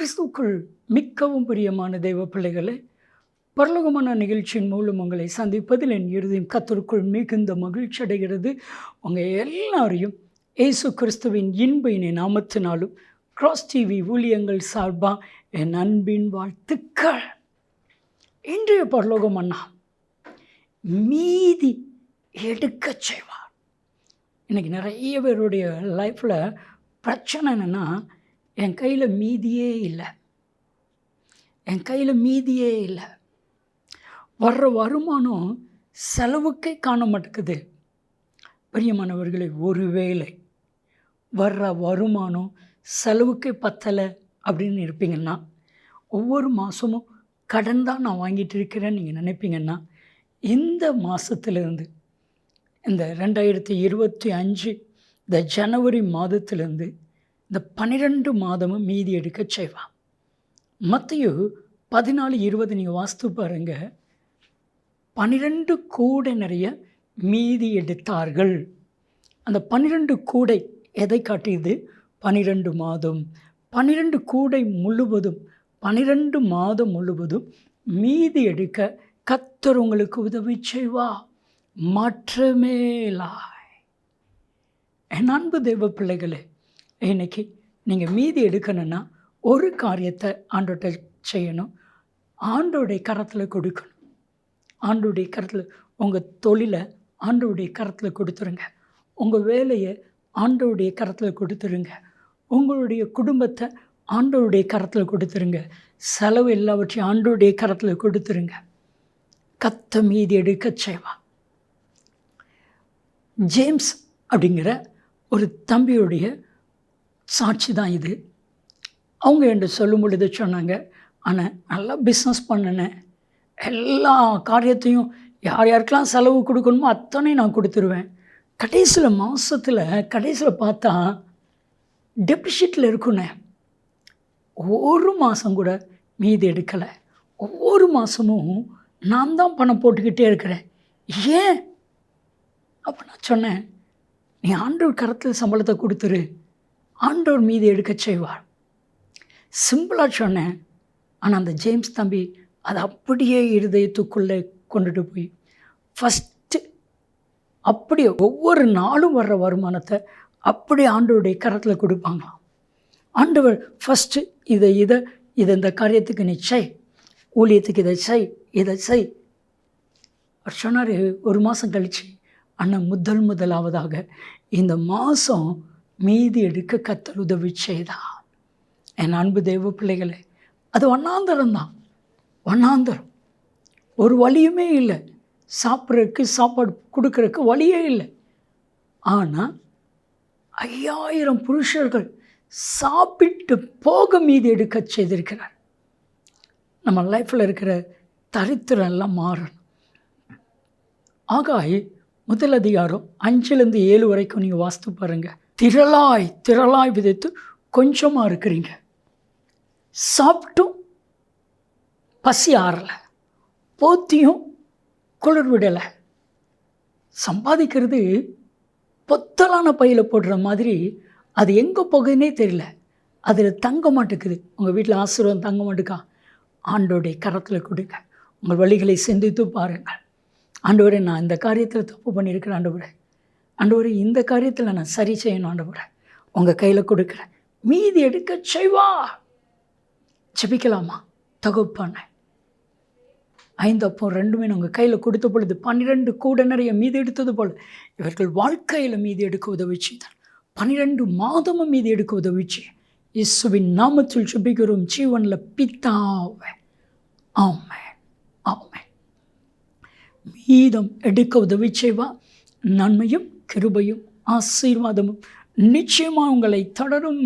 கிறிஸ்துவுக்குள் மிக்கவும் பிரியமான தெய்வ பிள்ளைகளே, பரலோகமான நிகழ்ச்சியின் மூலம் உங்களை சந்திப்பதில் என் இருதயம் கர்த்தருக்குள் மிகுந்த மகிழ்ச்சி அடைகிறது. உங்கள் எல்லாரையும் இயேசு கிறிஸ்துவின் இன்ப இனி நாமத்தினாலும் கிராஸ் டிவி ஊழியங்கள் சார்பாக என் அன்பின் வாழ்த்துக்கள். இன்றைய பரலோகம் அண்ணா மீதி எடுக்க செய்வார். இன்றைக்கி நிறைய பேருடைய லைஃப்பில் பிரச்சனை என்னென்னா, என் கையில் மீதியே இல்லை, என் கையில் மீதியே இல்லை, வர்ற வருமானம் செலவுக்கே காண மாட்டேங்குது. பிரியமானவர்களே, ஒருவேளை வர்ற வருமானம் செலவுக்கே பத்தலை அப்படின்னு இருப்பீங்கன்னா, ஒவ்வொரு மாதமும் கடன் தான் நான் வாங்கிட்டு இருக்கிறேன்னு நீங்கள் நினைப்பீங்கன்னா, இந்த மாதத்துலேருந்து இந்த 2025 இந்த ஜனவரி மாதத்துலேருந்து இந்த 12 மாதமும் மீதி எடுக்க செய்வான். மத்தேயு 14:20 நீங்கள் வாசித்து பாருங்கள். 12 கூடை நிறைய மீதி எடுத்தார்கள். அந்த 12 கூடை எதை காட்டியது? 12 மாதம். 12 கூடை முழுவதும் 12 மாதம் முழுவதும் மீதி எடுக்க கர்த்தர் உங்களுக்கு உதவி செய்வா, மாற்றமேலாய். என் அன்பு தெய்வ பிள்ளைகளே, இன்றைக்கி நீங்கள் மீதி எடுக்கணுன்னா ஒரு காரியத்தை ஆண்டோட்ட செய்யணும். ஆண்டோடைய கரத்தில் கொடுக்கணும். ஆண்டோடைய கரத்தில் உங்கள் தொழிலை ஆண்டோடைய கரத்தில் கொடுத்துருங்க. உங்கள் வேலையை ஆண்டோடைய கரத்தில் கொடுத்துருங்க. உங்களுடைய குடும்பத்தை ஆண்டோடைய கரத்தில் கொடுத்துருங்க. செலவு எல்லாவற்றையும் ஆண்டோடைய கரத்தில் கொடுத்துருங்க. கத்த மீதி எடுக்க செய்வா. ஜேம்ஸ் அப்படிங்கிற ஒரு தம்பியுடைய சாட்சி தான் இது. அவங்க என்று சொல்லும் பொழுது சொன்னாங்க, ஆனால் நல்லா பிஸ்னஸ் பண்ணினேன், எல்லா காரியத்தையும் யார் யாருக்கெல்லாம் செலவு கொடுக்கணுமோ அத்தனையும் நான் கொடுத்துருவேன். கடைசியில் மாதத்தில் கடைசியில் பார்த்தா டெபிசிட்டில் இருக்குண்ணே. ஒரு மாதம் கூட மீதி எடுக்கலை. ஒவ்வொரு மாதமும் நான் தான் பணம் போட்டுக்கிட்டே இருக்கிறேன். ஏன்? அப்போ நான் சொன்னேன், நீ ஆண்டவர் கரத்தில் சம்பளத்தை கொடுத்துரு, ஆண்டவர் மீதி எடுக்க செய்வார். சிம்பிளாக சொன்னேன். ஆனால் அந்த ஜேம்ஸ் தம்பி அதை அப்படியே இருதயத்துக்குள்ளே கொண்டுட்டு போய் ஃபஸ்ட்டு அப்படியே ஒவ்வொரு நாளும் வர்ற வருமானத்தை அப்படியே ஆண்டவருடைய கரத்தில் கொடுப்பாங்களாம். ஆண்டவர் ஃபஸ்ட்டு இதை இந்த காரியத்துக்கு நீ செய், ஊழியத்துக்கு இதை செய். அவர் சொன்னார். ஒரு மாதம் கழித்து, அண்ணன் முதலாவதாக இந்த மாதம் மீதி எடுக்க கர்த்தர் உதவி செய்தார். என் அன்பு தெய்வ பிள்ளைகளே, அது வண்ணாந்தரம்தான். வண்ணாந்தரம். ஒரு வழியுமே இல்லை. சாப்பிட்றதுக்கு சாப்பாடு கொடுக்குறதுக்கு வழியே இல்லை. ஆனால் 5000 புருஷர்கள் சாப்பிட்டு போக மீதி எடுக்க செய்திருக்கிறார். நம்ம லைஃப்பில் இருக்கிற தரித்திரம் எல்லாம் மாறணும். ஆகாய் 1 அதிகாரம் 5-7 வரைக்கும் நீங்கள் வாசித்து பாருங்கள். திரளாய் விதைத்து கொஞ்சமாக இருக்கிறீங்க. சாப்பிட்டும் பசி ஆறலை, போத்தியும் குளிர் விடலை. சம்பாதிக்கிறது பொத்தலான பையில் போடுற மாதிரி அது எங்கே போகுதுன்னே தெரியல. அதில் தங்க மாட்டேக்குது. உங்கள் வீட்டில் ஆசீர்வாதம் தங்க மாட்டேக்கா? ஆண்டோடைய கரத்தில் கொடுங்க. உங்கள் வழிகளை சிந்தித்து பாருங்கள். ஆண்டவரே, நான் இந்த காரியத்தில் தப்பு பண்ணியிருக்கிறேன். ஆண்டவரே, இந்த காரியத்தில் நான் சரி செய்யணும். ஆண்டவரே, உங்கள் கையில் கொடுக்குறேன், மீதி எடுக்க செய்வா. ஜெபிக்கலாமா? தகப்பான 5 அப்பம் 2 உங்கள் கையில் கொடுத்த பொழுது 12 கூட நிறைய மீதி எடுத்தது போல் இவர்கள் வாழ்க்கையில் மீதி எடுக்க உதவி செய்தார். 12 மாதமும் மீதி எடுக்க உதவி செய்ய இயேசுவின் நாமத்தில் ஜெபிக்கிறோம் ஜீவனில் பிதாவே, ஆமென், ஆமென். மீதம் எடுக்க உதவி செய்வா. நன்மையும் கிருபையும் ஆசீர்வாதமும் நிச்சயமாக உங்களை தொடரும்.